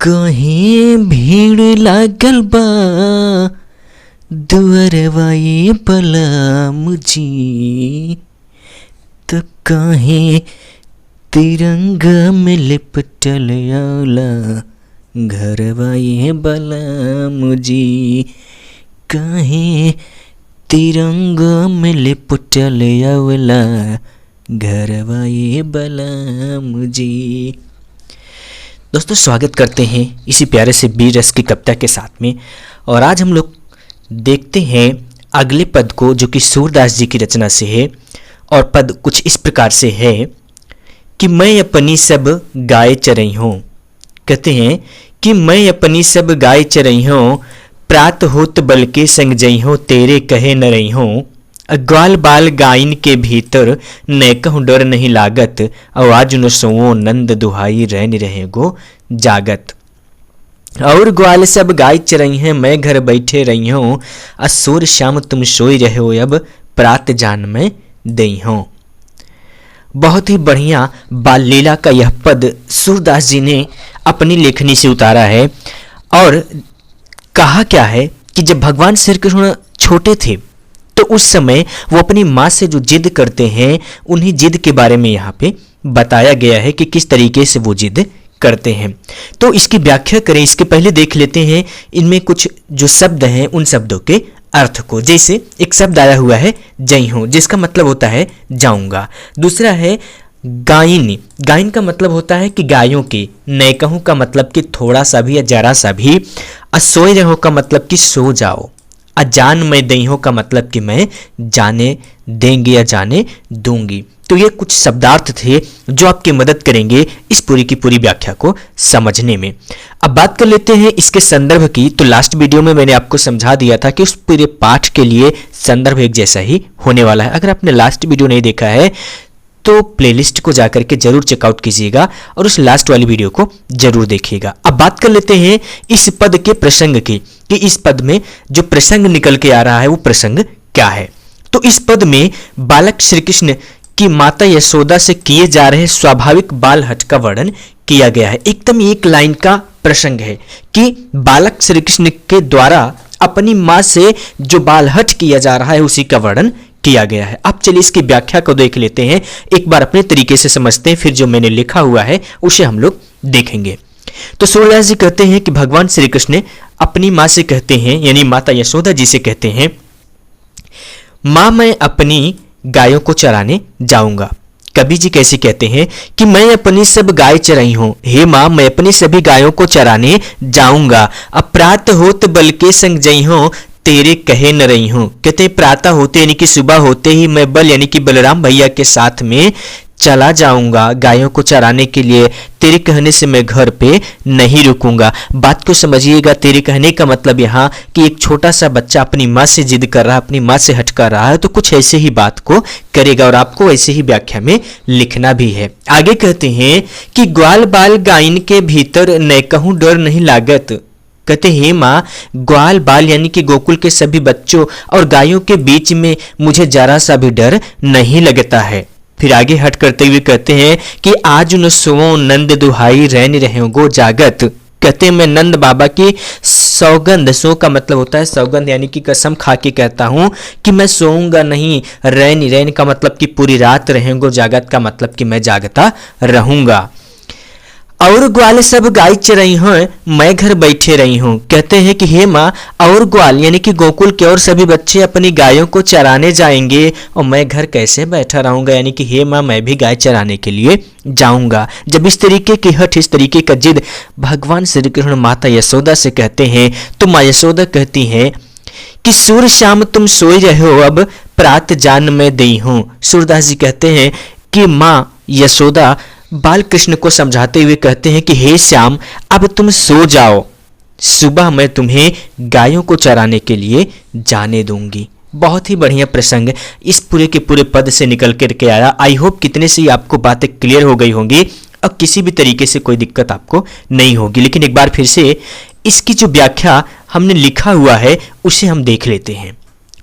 कहीं भीड़ लागल बा दुअरवा ये बलराम जी, तो कहीं तिरंगा में लिपटल आला घरवा ये बलराम जी, कहीं तिरंगा में लिपटल आला घरवा ये बलराम जी। दोस्तों, स्वागत करते हैं इसी प्यारे से बीर रस की कविता के साथ में। और आज हम लोग देखते हैं अगले पद को, जो कि सूरदास जी की रचना से है। और पद कुछ इस प्रकार से है कि मैं अपनी सब गाय चरई हूँ। कहते हैं कि मैं अपनी सब गाय चरई हूँ, प्रात होत बल के संग जई हूँ, तेरे कहे न रही हूँ। ग्वाल बाल गायन के भीतर न कहूँ डर नहीं लागत, आवाज न सोओ नंद दुहाई रहन रहे गो जागत। और ग्वाल सब गाय चरई हैं, मैं घर बैठे रही हूँ, असुर शाम तुम सोई रहे हो, अब प्रात जान में दई हूँ। बहुत ही बढ़िया बाल लीला का यह पद सूरदास जी ने अपनी लेखनी से उतारा है। और कहा क्या है कि जब भगवान श्री कृष्ण छोटे थे तो उस समय वो अपनी माँ से जो जिद करते हैं, उन्हीं जिद के बारे में यहाँ पे बताया गया है कि किस तरीके से वो जिद करते हैं। तो इसकी व्याख्या करें इसके पहले देख लेते हैं इनमें कुछ जो शब्द हैं उन शब्दों के अर्थ को। जैसे एक शब्द आया हुआ है जई हूँ, जिसका मतलब होता है जाऊंगा। दूसरा है गायन, गायन का मतलब होता है कि गायों की। नए कहूँ का मतलब कि थोड़ा सा भी या जरा सा भी। असोई रहो का मतलब कि सो जाओ। अजान मैं दई हूँ का मतलब कि मैं जाने देंगे या जाने दूंगी। तो ये कुछ शब्दार्थ थे जो आपकी मदद करेंगे इस पूरी की पूरी व्याख्या को समझने में। अब बात कर लेते हैं इसके संदर्भ की। तो लास्ट वीडियो में मैंने आपको समझा दिया था कि उस पूरे पाठ के लिए संदर्भ एक जैसा ही होने वाला है। अगर आपने लास्ट वीडियो नहीं देखा है तो प्लेलिस्ट को जाकर के जरूर चेकआउट कीजिएगा और उस लास्ट वाली वीडियो को जरूर देखिएगा। अब बात कर लेते हैं इस पद के प्रसंग की, कि इस पद में जो प्रसंग निकल के आ रहा है वो प्रसंग क्या है। तो इस पद में बालक श्री कृष्ण की माता यशोदा से किए जा रहे स्वाभाविक बाल हठ का वर्णन किया गया है। एकदम एक लाइन का प्रसंग है कि बालक श्री कृष्ण के द्वारा अपनी माँ से जो बाल हठ किया जा रहा है उसी का वर्णन किया गया है। अब चलिए इसकी व्याख्या को देख लेते हैं, एक बार अपने तरीके से समझते हैं, फिर जो मैंने लिखा हुआ है उसे हम लोग देखेंगे। तो सूरदास जी कहते हैं कि भगवान श्री कृष्ण अपनी माँ से कहते हैं, यानी माता यशोदा जी से कहते हैं, माँ मैं अपनी गायों को चराने जाऊंगा। कबीर जी कैसे कहते हैं कि मैं अपनी सब गाय चराई हूं, हे माँ मैं अपनी सभी गायों को चराने जाऊंगा। अब प्रात होत बल के संग जई हूं, तेरे कहे न रही हूं। कहते प्रातः होते यानी कि सुबह होते ही मैं बल यानी कि बलराम भैया के साथ में चला जाऊंगा गायों को चराने के लिए। तेरे कहने से मैं घर पे नहीं रुकूंगा। बात को समझिएगा, तेरे कहने का मतलब यहाँ कि एक छोटा सा बच्चा अपनी माँ से जिद कर रहा है, अपनी माँ से हट कर रहा है, तो कुछ ऐसे ही बात को करेगा और आपको ऐसे ही व्याख्या में लिखना भी है। आगे कहते हैं कि ग्वाल बाल गायन के भीतर न कहूँ डर नहीं लागत। कहते हे माँ, ग्वाल बाल यानी कि गोकुल के सभी बच्चों और गायों के बीच में मुझे जरा सा भी डर नहीं लगता है। फिर आगे हट करते हुए कहते हैं कि आज न सोओ नंद दुहाई रहन रहे गो जागत। कहते हैं मैं नंद बाबा की सौगंध, सो का मतलब होता है सौगंध यानी कि कसम खा के कहता हूं कि मैं सोऊंगा नहीं। रैन, रैन का मतलब कि पूरी रात रहेंगो, जागत का मतलब कि मैं जागता रहूंगा। और ग्वाल सब गाय चरई हैं, मैं घर बैठे रही हूँ। कहते हैं कि हे माँ, और ग्वाल यानी कि गोकुल के और सभी बच्चे अपनी गायों को चराने जाएंगे और मैं घर कैसे बैठा रहूंगा, यानी कि हे माँ मैं भी गाय चराने के लिए जाऊंगा। जब इस तरीके की हठ, इस तरीके का जिद भगवान श्री कृष्ण माता यशोदा से कहते हैं तो माँ यशोदा कहती हैं कि सूर्य शाम तुम सोई रहे हो, अब प्रात जान में दई हूँ। सूरदास जी कहते हैं कि माँ यशोदा बाल कृष्ण को समझाते हुए कहते हैं कि हे श्याम अब तुम सो जाओ, सुबह मैं तुम्हें गायों को चराने के लिए जाने दूंगी। बहुत ही बढ़िया प्रसंग इस पूरे के पूरे पद से निकल करके आया। आई होप कितने से आपको बातें क्लियर हो गई होंगी और किसी भी तरीके से कोई दिक्कत आपको नहीं होगी। लेकिन एक बार फिर से इसकी जो व्याख्या हमने लिखा हुआ है उसे हम देख लेते हैं।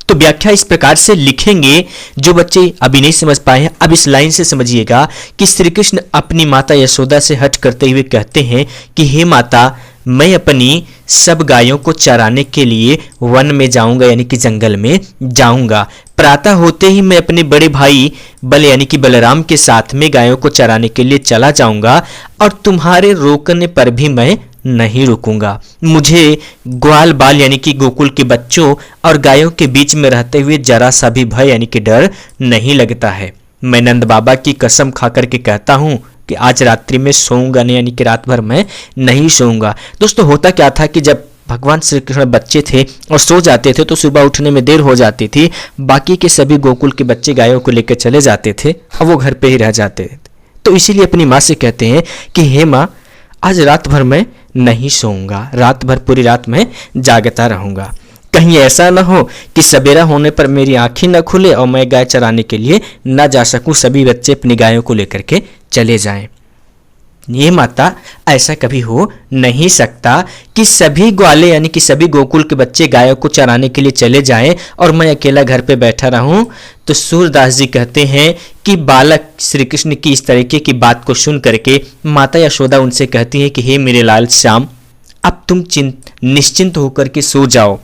तो व्याख्या इस प्रकार से लिखेंगे, जो बच्चे अभी नहीं समझ पाए हैं अब इस लाइन से समझिएगा कि श्री कृष्ण अपनी माता यशोदा से हट करते हुए कहते हैं कि हे माता, मैं अपनी सब गायों को चराने के लिए वन में जाऊंगा, यानी कि जंगल में जाऊंगा। प्रातः होते ही मैं अपने बड़े भाई बल यानी कि बलराम के साथ में गायों को चराने के लिए चला जाऊंगा और तुम्हारे रोकने पर भी मैं नहीं रुकूंगा। मुझे ग्वाल बाल यानी कि गोकुल के बच्चों और गायों के बीच में रहते हुए जरा सा भी भय यानी कि डर नहीं लगता है। मैं नंद बाबा की कसम खा करके कहता हूँ कि आज रात्रि में सोऊंगा नहीं, यानी कि रात भर मैं नहीं सोऊंगा। दोस्तों होता क्या था कि जब भगवान श्री कृष्ण बच्चे थे और सो जाते थे तो सुबह उठने में देर हो जाती थी। बाकी के सभी गोकुल के बच्चे गायों को लेकर चले जाते थे और वो घर पे ही रह जाते थे। तो इसीलिए अपनी माँ से कहते हैं कि हे माँ, आज रात भर मैं नहीं सोऊंगा, रात भर पूरी रात मैं जागता रहूंगा। कहीं ऐसा ना हो कि सवेरा होने पर मेरी आंखें न खुले और मैं गाय चराने के लिए न जा सकूं, सभी बच्चे अपनी गायों को लेकर के चले जाएं। ये माता, ऐसा कभी हो नहीं सकता कि सभी ग्वाले यानी कि सभी गोकुल के बच्चे गायों को चराने के लिए चले जाएं और मैं अकेला घर पे बैठा रहूं। तो सूरदास जी कहते हैं कि बालक श्री कृष्ण की इस तरीके की बात को सुन करके माता यशोदा उनसे कहती है कि हे मेरे लाल श्याम, अब तुम निश्चिंत होकर के सो जाओ।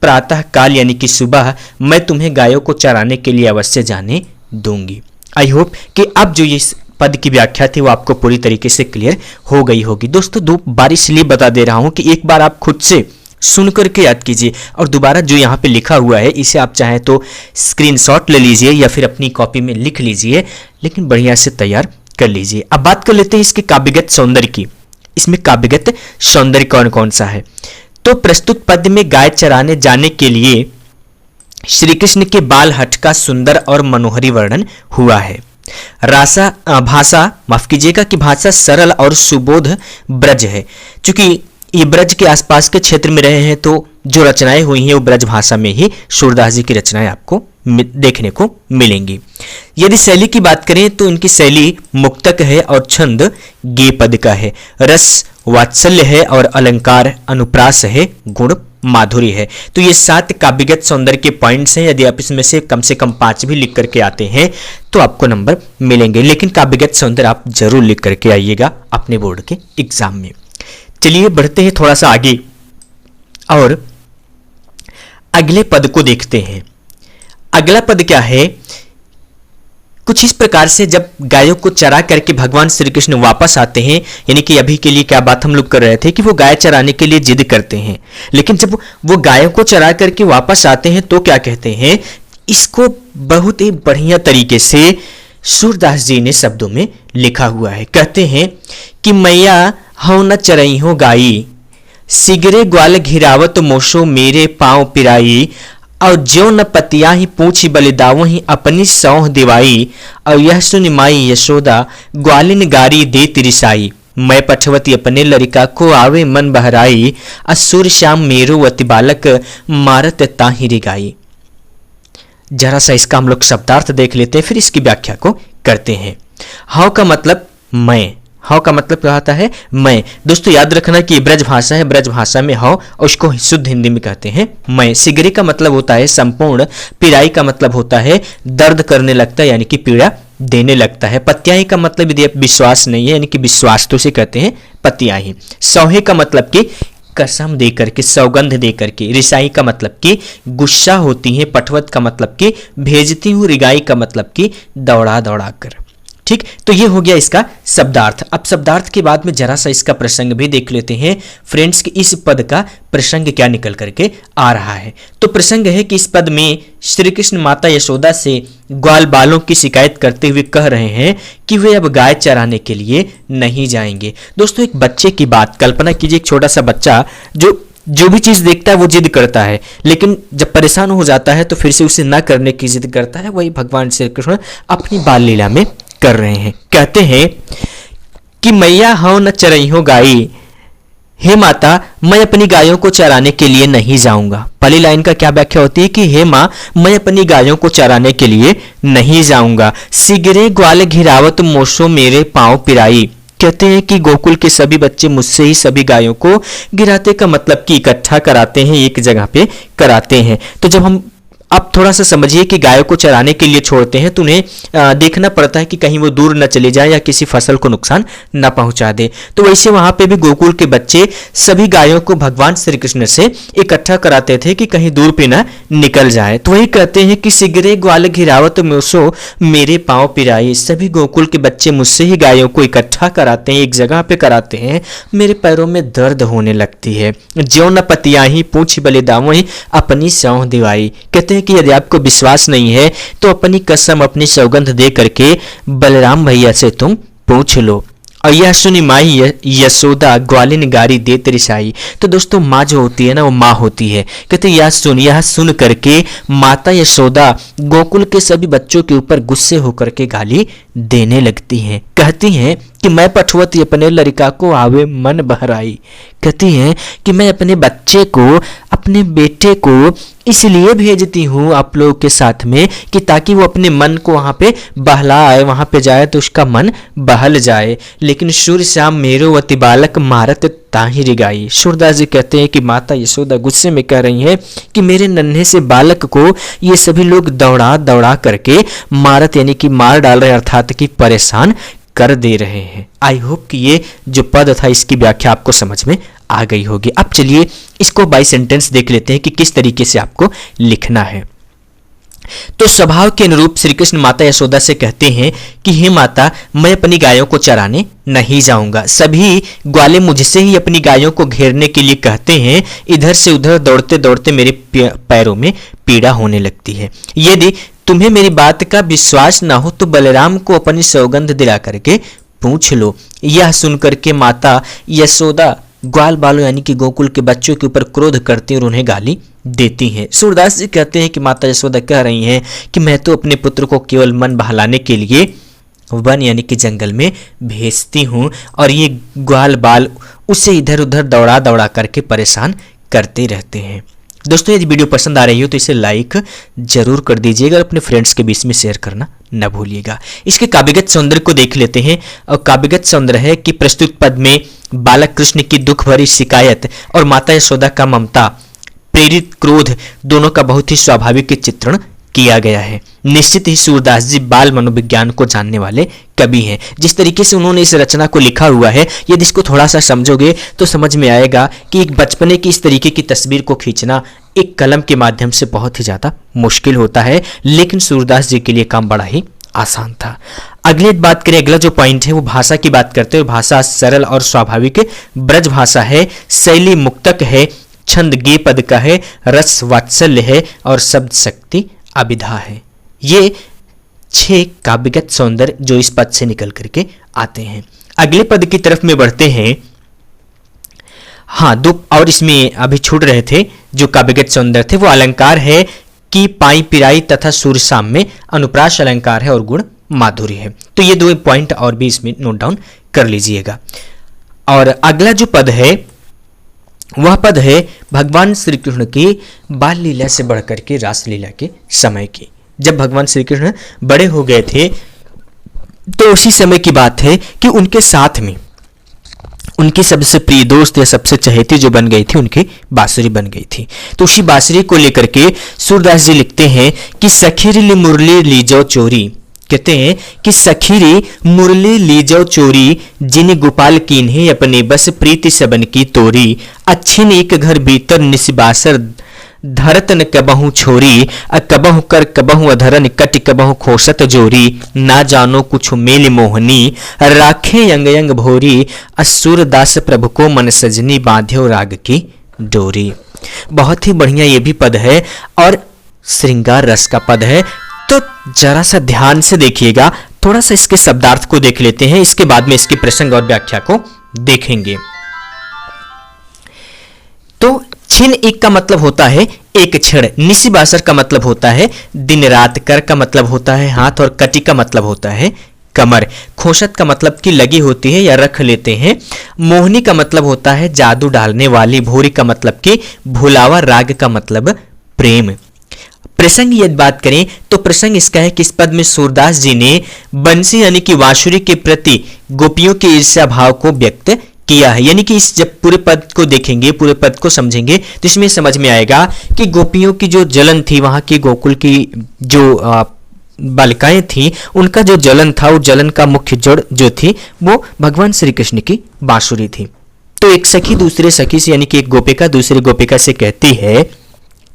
प्रातः काल यानी कि सुबह मैं तुम्हें गायों को चराने के लिए अवश्य जाने दूंगी। आई होप कि अब जो ये पद की व्याख्या थी वो आपको पूरी तरीके से क्लियर हो गई होगी। दोस्तों दो बार इसलिए बता दे रहा हूं कि एक बार आप खुद से सुन करके याद कीजिए और दोबारा जो यहाँ पे लिखा हुआ है इसे आप चाहें तो स्क्रीनशॉट ले लीजिए या फिर अपनी कॉपी में लिख लीजिए, लेकिन बढ़िया से तैयार कर लीजिए। अब बात कर लेते हैं इसके काव्यगत सौंदर्य की। इसमें काव्यगत सौंदर्य कौन कौन सा है? तो प्रस्तुत पद में गाय चराने जाने के लिए श्री कृष्ण के बाल हट का सुंदर और मनोहरी वर्णन हुआ है। भाषा माफ कीजिएगा कि भाषा सरल और सुबोध ब्रज है। चूंकि ये ब्रज के आसपास के क्षेत्र में रहे हैं तो जो रचनाएं हुई हैं वो ब्रज भाषा में ही सूरदास जी की रचनाएं आपको देखने को मिलेंगी। यदि शैली की बात करें तो इनकी शैली मुक्तक है और छंद गे पद का है। रस वात्सल्य है और अलंकार अनुप्रास है, गुण माधुर्य है। तो ये 7 काव्यगत सौंदर्य के पॉइंट्स हैं। यदि आप इसमें से कम 5 भी लिख करके आते हैं तो आपको नंबर मिलेंगे, लेकिन काव्यगत सौंदर्य आप जरूर लिख करके आइएगा अपने बोर्ड के एग्जाम में। चलिए बढ़ते हैं थोड़ा सा आगे और अगले पद को देखते हैं। अगला पद क्या है? कुछ इस प्रकार से जब गायों को चरा करके भगवान श्री कृष्ण वापस आते हैं, यानी कि अभी के लिए क्या बात हम लोग कर रहे थे कि वो गाय चराने के लिए जिद करते हैं, लेकिन जब वो गायों को चरा करके वापस आते हैं तो क्या कहते हैं? इसको बहुत ही बढ़िया तरीके से सूरदास जी ने शब्दों में लिखा हुआ है। कहते हैं कि मैया हौ न चरई हो गाई, सिगरे ग्वाल घिरावत मोशो मेरे पांव पिराई, और ज्यो न पतिया ही पूछी बलिदावो ही अपनी सौह दिवाई, और यह सुन माई यशोदा ग्वालिन गारी दे तिरिसाई, मैं पठवती अपने लड़का को आवे मन बहराई, असुर श्याम मेरो अति बालक मारत ताहि रिगाई। जरा सा इसका हम लोग शब्दार्थ देख लेते हैं, फिर इसकी व्याख्या को करते हैं। हाउ का मतलब मैं, हाउ का मतलब क्या होता है? मैं। दोस्तों याद रखना कि ब्रज भाषा है, ब्रज भाषा में हाउ और उसको शुद्ध हिंदी में कहते हैं मैं। सिगरे का मतलब होता है संपूर्ण, पिराई का मतलब होता है दर्द करने लगता है यानी कि पीड़ा देने लगता है। पत्याही का मतलब यदि विश्वास नहीं है यानी कि विश्वास तो से कहते हैं पत्याही। सौहे का मतलब कि कसम दे करके, सौगंध दे करके। रिसाई का मतलब कि गुस्सा होती है। पठवत का मतलब कि भेजती हूँ। रिगाई का मतलब कि दौड़ा दौड़ा कर। ठीक, तो ये हो गया इसका शब्दार्थ। अब शब्दार्थ के बाद में जरा सा इसका प्रसंग भी देख लेते हैं फ्रेंड्स कि इस पद का प्रसंग क्या निकल करके आ रहा है। तो प्रसंग है कि इस पद में श्री कृष्ण माता यशोदा से ग्वाल बालों की शिकायत करते हुए कह रहे हैं कि वे अब गाय चराने के लिए नहीं जाएंगे। दोस्तों एक बच्चे की बात कल्पना कीजिए, एक छोटा सा बच्चा जो भी चीज देखता है वो जिद करता है, लेकिन जब परेशान हो जाता है तो फिर से उसे न करने की जिद करता है। वही भगवान श्री कृष्ण अपनी बाल लीला में कर रहे हैं। कहते हैं कि मैया हौ न चरई हो गाई, हे माता मैं अपनी गायों को चराने के लिए नहीं जाऊंगा। पहली लाइन का क्या व्याख्या होती है कि हे माँ मैं अपनी गायों को चराने के लिए नहीं जाऊंगा। सिगरे ग्वाल घिरावत मोशो मेरे पांव पिराई। कहते हैं कि गोकुल के सभी बच्चे मुझसे ही सभी गायों को गिराते, का मतलब कि इकट्ठा कराते हैं, एक जगह पे कराते हैं। तो जब हम अब थोड़ा सा समझिए कि गायों को चराने के लिए छोड़ते हैं तो उन्हें देखना पड़ता है कि कहीं वो दूर न चले जाए या किसी फसल को नुकसान न पहुंचा दे। तो वैसे वहां पे भी गोकुल के बच्चे सभी गायों को भगवान श्री कृष्ण से इकट्ठा कराते थे कि कहीं दूर पे ना निकल जाए। तो वही कहते हैं कि सिगरे ग्वाल घिरावत मुसो मेरे पांव पिराई, सभी गोकुल के बच्चे मुझसे ही गायों को इकट्ठा कराते हैं, एक जगह पे कराते हैं, मेरे पैरों में दर्द होने लगती है। ज्यों न पतियाही पूछ बले दावही अपनी सौंह दिवाई। कहते हैं कि यदि आपको विश्वास नहीं है तो अपनी कसम, अपनी सौगंध दे करके बलराम भैया से तुम पूछ लो। और यह सुनी माई यशोदा ग्वालिन गारी दे तेरी साई। तो दोस्तों माँ जो होती है ना, वो माँ होती है। कहते यह सुन करके माता यशोदा गोकुल के सभी बच्चों के ऊपर गुस्से होकर के गाली देने लगती हैं। कहती हैं कि मैं पठवती अपने लड़का को आवे मन बहराई। कहती हैं कि मैं अपने बच्चे को, अपने बेटे को इसलिए भेजती हूँ आप लोगों के साथ में कि ताकि वो अपने मन को वहाँ पे बहलाए, वहाँ पे जाए तो उसका मन बहल जाए। लेकिन सूर्य श्याम मेरो वति बालक मारत ताहि रिगाई। सूरदास जी कहते हैं कि माता यशोदा गुस्से में कह रही हैं कि मेरे नन्हे से बालक को ये सभी लोग दौड़ा दौड़ा करके मारत, यानी कि मार डाल रहे, अर्थात कि परेशान कर दे रहे हैं। आई होप कि ये जो पद था इसकी व्याख्या आपको समझ में आ गई होगी। अब चलिए इसको बाय सेंटेंस देख लेते हैं कि किस तरीके से आपको लिखना है। तो स्वभाव के अनुरूप श्री कृष्ण माता यशोदा से कहते हैं कि हे माता, मैं अपनी गायों को चराने नहीं जाऊंगा। सभी ग्वाले मुझसे ही अपनी गायों को घेरने के लिए कहते हैं। इधर से उधर दौड़ते दौड़ते मेरे पैरों में पीड़ा होने लगती है। यदि तुम्हें मेरी बात का विश्वास ना हो तो बलराम को अपनी सौगंध दिला करके पूछ लो। यह सुनकर के माता यशोदा ग्वाल बालों यानी कि गोकुल के बच्चों के ऊपर क्रोध करती और उन्हें गाली देती हैं। सूरदास जी कहते हैं कि माता यशोदा कह रही हैं कि मैं तो अपने पुत्र को केवल मन बहलाने के लिए वन यानी कि जंगल में भेजती हूँ और ये ग्वाल बाल उसे इधर उधर दौड़ा दौड़ा करके परेशान करते रहते हैं। दोस्तों यदि वीडियो पसंद आ रही हो तो इसे लाइक जरूर कर दीजिएगा और अपने फ्रेंड्स के बीच में शेयर करना न भूलिएगा। इसके काव्यगत सौंदर्य को देख लेते हैं। और काव्यगत सौंदर्य है कि प्रस्तुत पद में बालक कृष्ण की दुख भरी शिकायत और माता यशोदा का ममता प्रेरित क्रोध दोनों का बहुत ही स्वाभाविक चित्रण किया गया है। निश्चित ही सूरदास जी बाल मनोविज्ञान को जानने वाले कवि हैं। जिस तरीके से उन्होंने इस रचना को लिखा हुआ है, यदि इसको थोड़ा सा समझोगे तो समझ में आएगा कि एक बचपने की इस तरीके की तस्वीर को खींचना एक कलम के माध्यम से बहुत ही ज्यादा मुश्किल होता है, लेकिन सूरदास जी के लिए काम बड़ा ही आसान था। अगली बात करें, अगला जो पॉइंट है वो भाषा की बात करते हैं। भाषा सरल और स्वाभाविक ब्रज भाषा है, शैली मुक्तक है, छंद गे पद का है, रस वात्सल्य है और शब्द शक्ति अभिधा है। ये 6 काव्यगत सौंदर्य जो इस पद से निकल करके आते हैं। अगले पद की तरफ में बढ़ते हैं। हाँ, 2 और इसमें अभी छूट रहे थे जो काव्यगत सौंदर्य थे, वो अलंकार है कि पाई पिराई तथा सूर्यशाम में अनुप्रास अलंकार है और गुण माधुर्य है। तो ये 2 पॉइंट और भी इसमें नोट डाउन कर लीजिएगा। और अगला जो पद है वह पद है भगवान श्री कृष्ण की बाल लीला से बढ़कर के रास लीला के समय की। जब भगवान श्री कृष्ण बड़े हो गए थे तो उसी समय की बात है कि उनके साथ में उनकी सबसे प्रिय दोस्त या सबसे चहेती जो बन गई थी उनकी बांसुरी बन गई थी। तो उसी बांसुरी को लेकर के सूरदास जी लिखते हैं कि सखीरी मुरली लीजो चोरी। कहते हैं कि सखीरी मुरली लीजो चोरी, जिन गोपाल कीन्हे अपने बस प्रीति सबन की तोरी। अच्छिन एक घर भीतर निसिबासर धरत न कबहू छोरी, कबहू कर कबहू अधरन कट कबहू खोसत जोरी। ना जानो कुछ मेल मोहनी, राखे यंग यंग भोरी। असुर दास प्रभु को मन सजनी, बांध्यो राग की डोरी। बहुत ही बढ़िया ये भी पद है और श्रृंगार रस का पद है। तो जरा सा ध्यान से देखिएगा, थोड़ा सा इसके शब्दार्थ को देख लेते हैं, इसके बाद में इसके प्रसंग और व्याख्या को देखेंगे। तो छिन एक का मतलब होता है एक क्षण, निशिबासर का मतलब होता है दिन रात, कर का मतलब होता है हाथ और कटी का मतलब होता है कमर। खोशत का मतलब कि लगी होती है या रख लेते हैं। मोहनी का मतलब होता है जादू डालने वाली। भोरी का मतलब कि भुलावा। राग का मतलब प्रेम। प्रसंग यदि बात करें तो प्रसंग इसका है कि इस पद में सूरदास जी ने बंसी यानी कि बांसुरी के प्रति गोपियों के ईर्ष्या भाव को व्यक्त किया है। यानी कि इस जब पूरे पद को देखेंगे, पूरे पद को समझेंगे तो इसमें समझ में आएगा कि गोपियों की जो जलन थी, वहां की गोकुल की जो बालिकाएं थी, उनका जो जलन था, वो जलन का मुख्य जड़ जो थी वो भगवान श्री कृष्ण की बांसुरी थी। तो एक सखी दूसरे सखी से, यानी कि एक गोपिका दूसरी गोपिका से कहती है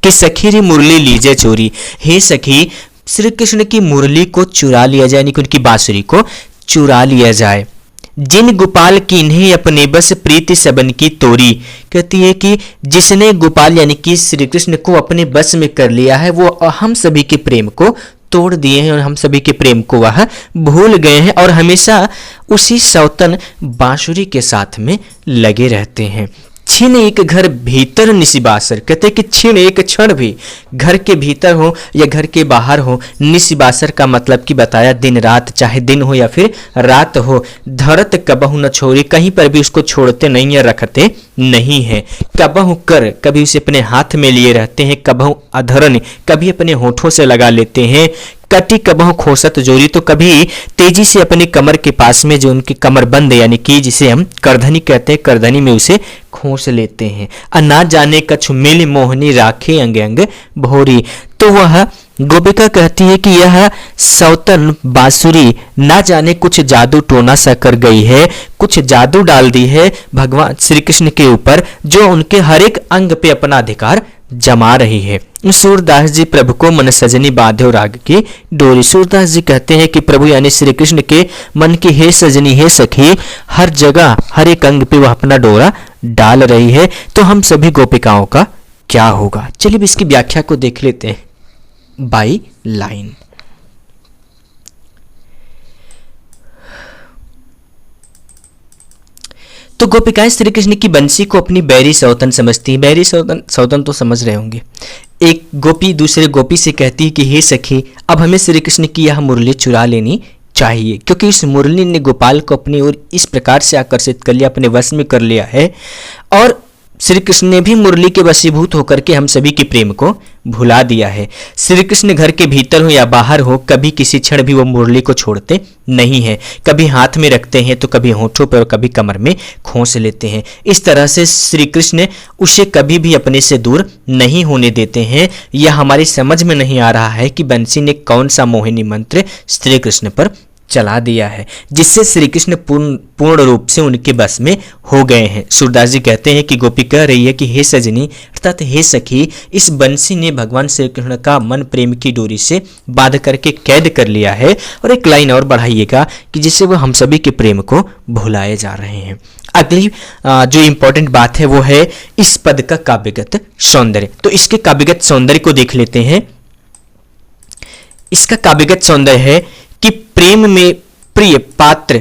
कि सखी री मुरली लीजे चोरी, हे सखी श्री कृष्ण की मुरली को चुरा लिया जाए, यानी कि उनकी बांसुरी को चुरा लिया जाए। जिन गोपाल कीन्हे अपने बस प्रीति सबन की तोरी, कहती है कि जिसने गोपाल यानी कि श्री कृष्ण को अपने बस में कर लिया है, वो हम सभी के प्रेम को तोड़ दिए हैं और हम सभी के प्रेम को वह भूल गए हैं और हमेशा उसी सौतन बांसुरी के साथ में लगे रहते हैं। छिन एक घर भीतर निशिबासर, कहते हैं कि छिन एक क्षण भी घर के भीतर हो या घर के बाहर हो, निशिबासर का मतलब कि बताया दिन रात, चाहे दिन हो या फिर रात हो, धरत कबहु न छोड़ी, कहीं पर भी उसको छोड़ते नहीं या रखते नहीं है। कबहु कर, कभी उसे अपने हाथ में लिए रहते हैं, कबहु अधरन, कभी अपने होठों से लगा लेते हैं, कटी कबहु खोसत जोरी, तो कभी तेजी से अपनी कमर के पास में जो उनकी कमर बंद यानी कि जिसे हम करधनी कहते हैं, करधनी में उसे खोस लेते हैं। ना जाने कछु मिल मोहनी राखे अंग अंग भोरी, तो वह गोपिका कहती है कि यह सौतन बांसुरी ना जाने कुछ जादू टोना सा कर गई है, कुछ जादू डाल दी है भगवान श्री कृष्ण के ऊपर, जो उनके हर एक अंग पे अपना अधिकार जमा रही है। सूरदास जी प्रभु को मन सजनी बांधो राग की डोरी, सूरदास जी कहते हैं कि प्रभु यानी श्री कृष्ण के मन की हे सजनी हे सखी, हर जगह हर एक अंग पे वह अपना डोरा डाल रही है। तो हम सभी गोपिकाओं का क्या होगा, चलिए इसकी व्याख्या को देख लेते हैं बाई लाइन। तो गोपिकाएं श्री कृष्ण की बंसी को अपनी बैरी सौतन समझती हैं। बैरी सौतन, सौतन तो समझ रहे होंगे। एक गोपी दूसरे गोपी से कहती है कि हे सखी, अब हमें श्री कृष्ण की यह मुरली चुरा लेनी चाहिए, क्योंकि इस मुरली ने गोपाल को अपनी ओर इस प्रकार से आकर्षित कर लिया, अपने वश में कर लिया है, और श्री कृष्ण ने भी मुरली के वशीभूत होकर के हम सभी के प्रेम को भुला दिया है। श्री कृष्ण घर के भीतर हो या बाहर हो, कभी किसी क्षण भी वो मुरली को छोड़ते नहीं है, कभी हाथ में रखते हैं तो कभी होठों पर और कभी कमर में खोस लेते हैं। इस तरह से श्री कृष्ण उसे कभी भी अपने से दूर नहीं होने देते हैं। यह हमारी समझ में नहीं आ रहा है कि बंसी ने कौन सा मोहिनी मंत्र श्री कृष्ण पर चला दिया है, जिससे श्री कृष्ण पूर्ण रूप से उनके बस में हो गए हैं। सूरदास जी कहते हैं कि गोपी कह रही है कि हे सजनी अर्थात हे सखी, इस बंसी ने भगवान श्री कृष्ण का मन प्रेम की डोरी से बांध करके कैद कर लिया है। और एक लाइन और बढ़ाइएगा कि जिससे वो हम सभी के प्रेम को भुलाए जा रहे हैं। अगली जो इंपॉर्टेंट बात है वो है इस पद का काव्यगत सौंदर्य। तो इसके काव्यगत सौंदर्य को देख लेते हैं। इसका काव्यगत सौंदर्य है कि प्रेम में प्रिय पात्र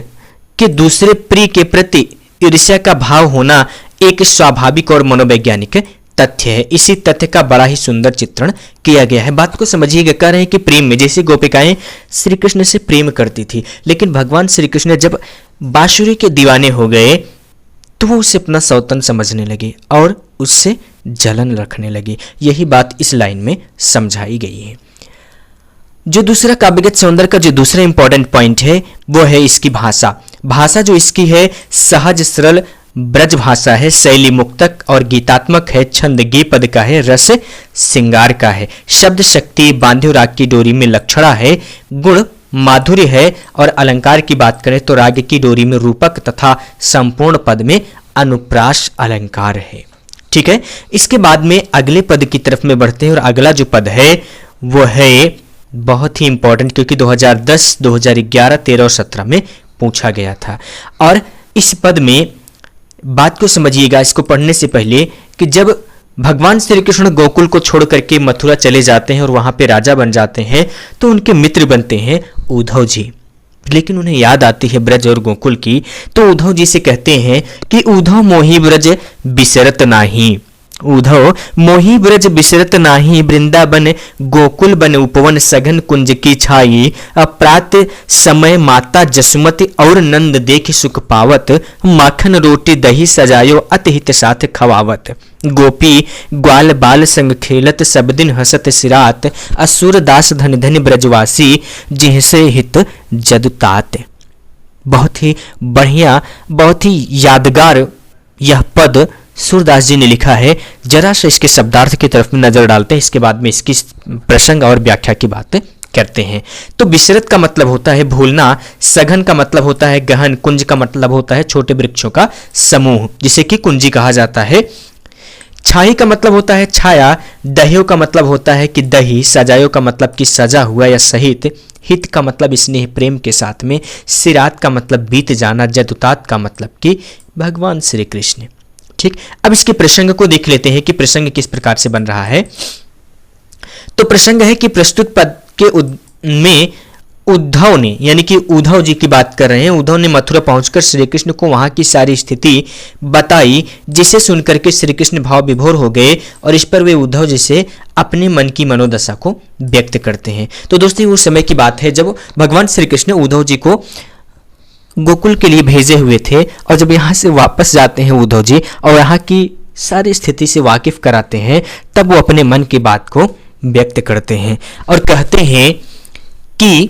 के दूसरे प्रिय के प्रति ईर्ष्या का भाव होना एक स्वाभाविक और मनोवैज्ञानिक तथ्य है। इसी तथ्य का बड़ा ही सुंदर चित्रण किया गया है। बात को समझिएगा, कह रहे हैं कि प्रेम में जैसे गोपिकाएं श्री कृष्ण से प्रेम करती थी, लेकिन भगवान श्री कृष्ण जब बांसुरी के दीवाने हो गए तो वो उसे अपना सौतन समझने लगे और उससे जलन रखने लगे। यही बात इस लाइन में समझाई गई है। जो दूसरा काव्यगत सौंदर्य का जो दूसरा इंपॉर्टेंट पॉइंट है वो है इसकी भाषा। भाषा जो इसकी है सहज सरल ब्रज भाषा है, शैली मुक्तक और गीतात्मक है, छंद गे पद का है, रस सिंगार का है, शब्द शक्ति बांध्यो राग की डोरी में लक्षणा है, गुण माधुर्य है, और अलंकार की बात करें तो राग की डोरी में रूपक तथा संपूर्ण पद में अनुप्रास अलंकार है। ठीक है, इसके बाद में अगले पद की तरफ में बढ़ते हैं और अगला जो पद है वो है बहुत ही इंपॉर्टेंट, क्योंकि 2010, 2011, 13 और 17 में पूछा गया था। और इस पद में बात को समझिएगा इसको पढ़ने से पहले कि जब भगवान श्री कृष्ण गोकुल को छोड़ करके मथुरा चले जाते हैं और वहां पे राजा बन जाते हैं तो उनके मित्र बनते हैं उद्धव जी, लेकिन उन्हें याद आती है ब्रज और गोकुल की, तो उद्धव जी से कहते हैं कि उद्धव मोहि ब्रज बिसरत नाही, उद्धव मोहि ब्रज बिसरत नाही, वृंदावन गोकुल बन उपवन सघन कुंज की छाई, अप्रात समय माता जसुमति और नंद देख सुख पावत, माखन रोटी दही सजायो अतिहित साथ खवावत, गोपी ग्वाल बाल संग खेलत सब दिन हसत सिरात, असुर दास धन धन ब्रजवासी जिहसे हित जदुतात। बहुत ही बढ़िया, बहुत ही यादगार यह पद सूरदास जी ने लिखा है। जरा सा इसके शब्दार्थ की तरफ नजर डालते हैं, इसके बाद में इसकी प्रसंग और व्याख्या की बात करते हैं। तो बिसरत का मतलब होता है भूलना, सघन का मतलब होता है गहन, कुंज का मतलब होता है छोटे वृक्षों का समूह जिसे कि कुंजी कहा जाता है। छाई का मतलब होता है छाया, दह्यो का मतलब होता है कि दही, सजायो का मतलब कि सजा हुआ या सहित, हित का मतलब स्नेह प्रेम के साथ में, सिरात का मतलब बीत जाना, जदुतात का मतलब कि भगवान श्री कृष्ण। ठीक, अब इसके प्रसंग को देख लेते हैं कि प्रसंग किस प्रकार से बन रहा है। तो प्रसंग है कि प्रस्तुत पद के में उद्धव ने, यानी कि उद्धव जी की बात कर रहे हैं, उद्धव ने मथुरा पहुंचकर श्री कृष्ण को वहां की सारी स्थिति बताई, जिसे सुनकर के श्री कृष्ण भाव विभोर हो गए और इस पर वे उद्धव जी से अपने मन की मनोदशा को व्यक्त करते हैं। तो दोस्तों उस समय की बात है जब भगवान श्री कृष्ण उद्धव जी को गोकुल के लिए भेजे हुए थे और जब यहाँ से वापस जाते हैं उद्धव जी और यहाँ की सारी स्थिति से वाकिफ कराते हैं, तब वो अपने मन की बात को व्यक्त करते हैं और कहते हैं कि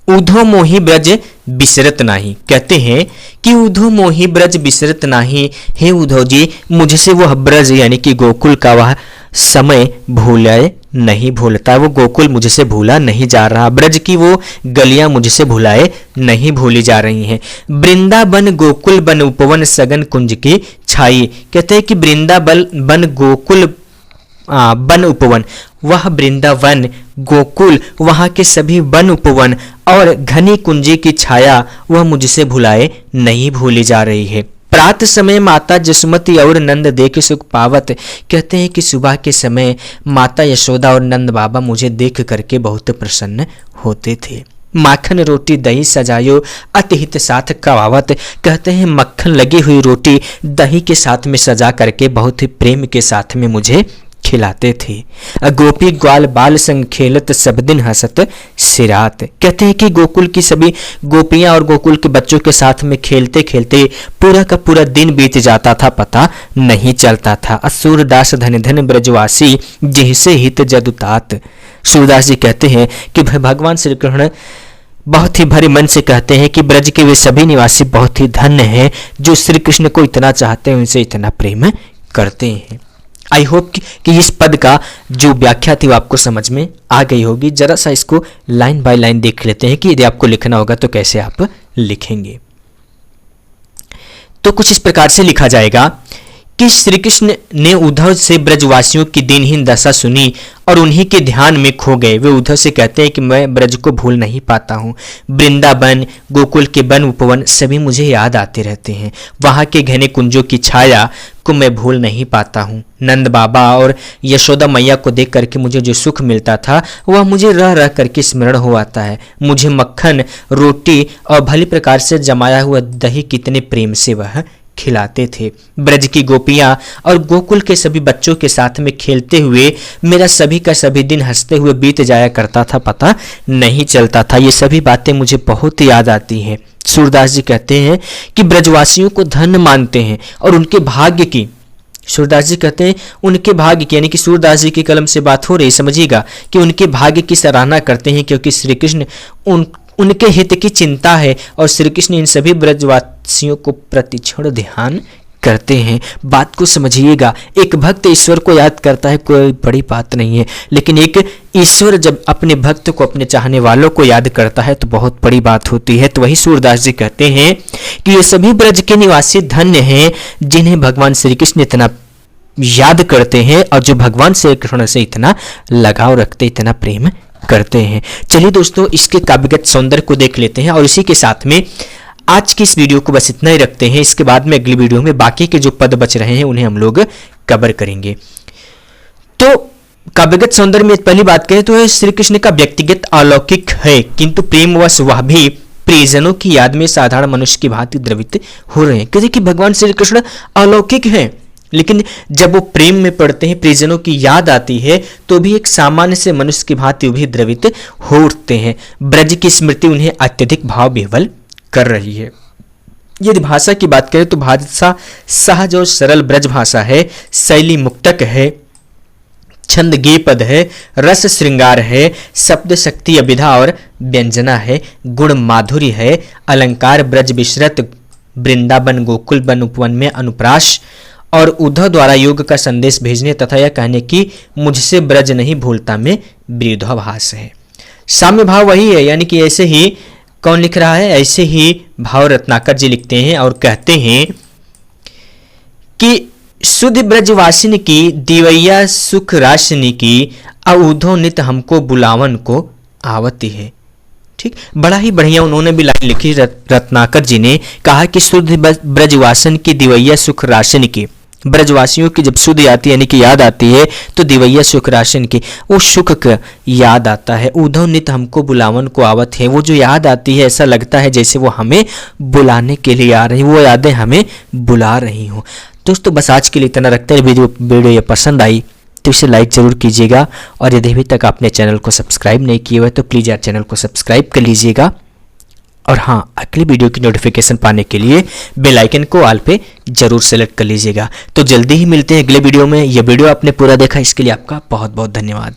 उद्धव मोहि ब्रज बिसरत नाही। कहते हैं कि उद्धव मोहि ब्रज बिसरत नाही, हे उद्धव जी मुझसे वह ब्रज यानी कि गोकुल का वह समय भूले नहीं भूलता, वो गोकुल मुझसे भूला नहीं जा रहा, ब्रज की वो गलियां मुझसे भुलाए नहीं भूली जा रही हैं। वृंदावन गोकुल बन उपवन सगन कुंज की छाई। कहते हैं कि वृंदावन गोकुल वन उपवन, वह वृंदावन गोकुल वहां के सभी वन उपवन और घनी कुंजी की छाया वह मुझसे भुलाए नहीं भूली जा रही है। प्रात समय माता जसुमती और नंद देख सुख पावत। कहते हैं कि सुबह के समय माता यशोदा और नंद बाबा मुझे देख करके बहुत प्रसन्न होते थे। माखन रोटी दही सजायो अतिहित साथ कवावत। कहते हैं मक्खन लगी हुई रोटी दही के साथ में सजा करके बहुत ही प्रेम के साथ में मुझे खिलाते थे। गोपी ग्वाल बाल संग खेलत सब दिन हंसत सिरात। कहते हैं कि गोकुल की सभी गोपियां और गोकुल के बच्चों के साथ में खेलते खेलते पूरा का पूरा दिन बीत जाता था, पता नहीं चलता था। सूरदास धन धन ब्रजवासी जिहसे हित जदुतात। सूरदास जी कहते हैं कि भगवान श्री कृष्ण बहुत ही भरे मन से कहते हैं कि ब्रज के वे सभी निवासी बहुत ही धन्य हैं जो श्री कृष्ण को इतना चाहते हैं, उनसे इतना प्रेम करते हैं। आई होप कि इस पद का जो व्याख्या थी वो आपको समझ में आ गई होगी। जरा सा इसको लाइन बाय लाइन देख लेते हैं कि यदि आपको लिखना होगा तो कैसे आप लिखेंगे। तो कुछ इस प्रकार से लिखा जाएगा कि श्री कृष्ण ने उद्धव से ब्रजवासियों की दीनहीन दशा सुनी और उन्हीं के ध्यान में खो गए। वे उद्धव से कहते हैं कि मैं ब्रज को भूल नहीं पाता हूँ, वृंदावन गोकुल के वन उपवन सभी मुझे याद आते रहते हैं, वहाँ के घने कुंजों की छाया को मैं भूल नहीं पाता हूँ। नंद बाबा और यशोदा मैया को देख करके मुझे जो सुख मिलता था वह मुझे रह रह करके स्मरण हो आता है। मुझे मक्खन रोटी और भली प्रकार से जमाया हुआ दही कितने प्रेम से वह खिलाते थे। ब्रज की गोपियां और गोकुल के सभी बच्चों के साथ में खेलते हुए मेरा सभी का सभी दिन हंसते हुए बीत जाया करता था, पता नहीं चलता था। ये सभी बातें मुझे बहुत याद आती हैं। सूरदास जी कहते हैं कि ब्रजवासियों को धन्य मानते हैं और उनके भाग्य की, सूरदास जी कहते हैं उनके भाग्य की, यानी कि सूरदास जी की कलम से बात हो रही, समझिएगा कि उनके भाग्य की सराहना करते हैं क्योंकि श्री कृष्ण उनके हित की चिंता है और श्री कृष्ण इन सभी ब्रजवासियों को प्रतिक्षण ध्यान करते हैं। बात को समझिएगा, एक भक्त ईश्वर को याद करता है कोई बड़ी बात नहीं है, लेकिन एक ईश्वर जब अपने भक्त को, अपने चाहने वालों को याद करता है तो बहुत बड़ी बात होती है। तो वही सूरदास जी कहते हैं कि ये सभी ब्रज के निवासी धन्य हैं जिन्हें भगवान श्री कृष्ण इतना याद करते हैं और जो भगवान श्री कृष्ण से इतना लगाव रखते, इतना प्रेम करते हैं। चलिए दोस्तों, इसके काव्यगत सौंदर्य को देख लेते हैं और इसी के साथ में आज की इस वीडियो को बस इतना ही रखते हैं। इसके बाद में अगली वीडियो में बाकी के जो पद बच रहे हैं उन्हें हम लोग कवर करेंगे। तो काव्यगत सौंदर्य में पहली बात करें तो श्री कृष्ण का व्यक्तिगत अलौकिक है, किंतु प्रेमवश वह भी प्रियजनों की याद में साधारण मनुष्य की भांति द्रवित हो रहे हैं। क्योंकि भगवान श्री कृष्ण अलौकिक है, लेकिन जब वो प्रेम में पड़ते हैं, प्रियजनों की याद आती है, तो भी एक सामान्य से मनुष्य की भांति भी द्रवित हो उठते हैं। ब्रज की स्मृति उन्हें अत्यधिक भाव विह्वल कर रही है। यदि भाषा की बात करें तो भाषा सहज और सरल ब्रज भाषा है, शैली मुक्तक है, छंद गीपद है, रस श्रृंगार है, शब्द शक्ति अभिधा और व्यंजना है, गुण माधुर्य है, अलंकार ब्रज विश्रत वृंदावन गोकुल वन उपवन में अनुप्रास, और उद्धव द्वारा योग का संदेश भेजने तथा यह कहने की मुझसे ब्रज नहीं भूलता में विरोधाभास है। साम्य भाव वही है, यानी कि ऐसे ही कौन लिख रहा है, ऐसे ही भाव रत्नाकर जी लिखते हैं और कहते हैं कि सुध ब्रजवासिनी की दिवैया सुख राशिनी की, अउधो नित हमको बुलावन को आवती है। ठीक, बड़ा ही बढ़िया उन्होंने भी लाइन लिखी रत्नाकर जी ने, कहा कि सुध ब्रजवासन की दिवैया सुख राशिनी की, ब्रजवासियों की जब सुध आती है यानी कि याद आती है तो दिवैया सुख राशन की वो सुख का याद आता है। उद्धव नित हमको बुलावन को आवत है, वो जो याद आती है ऐसा लगता है जैसे वो हमें बुलाने के लिए आ रही, वो यादें हमें बुला रही हों। दोस्तों बस आज के लिए इतना रखते हैं। वीडियो ये पसंद आई तो इसे लाइक ज़रूर कीजिएगा, और यदि अभी तक आपने चैनल को सब्सक्राइब नहीं किया हुआ तो प्लीज़ यार चैनल को सब्सक्राइब कर लीजिएगा। और हाँ, अगली वीडियो की नोटिफिकेशन पाने के लिए बेल आइकन को ऑल पे जरूर सेलेक्ट कर लीजिएगा। तो जल्दी ही मिलते हैं अगले वीडियो में। यह वीडियो आपने पूरा देखा इसके लिए आपका बहुत बहुत धन्यवाद।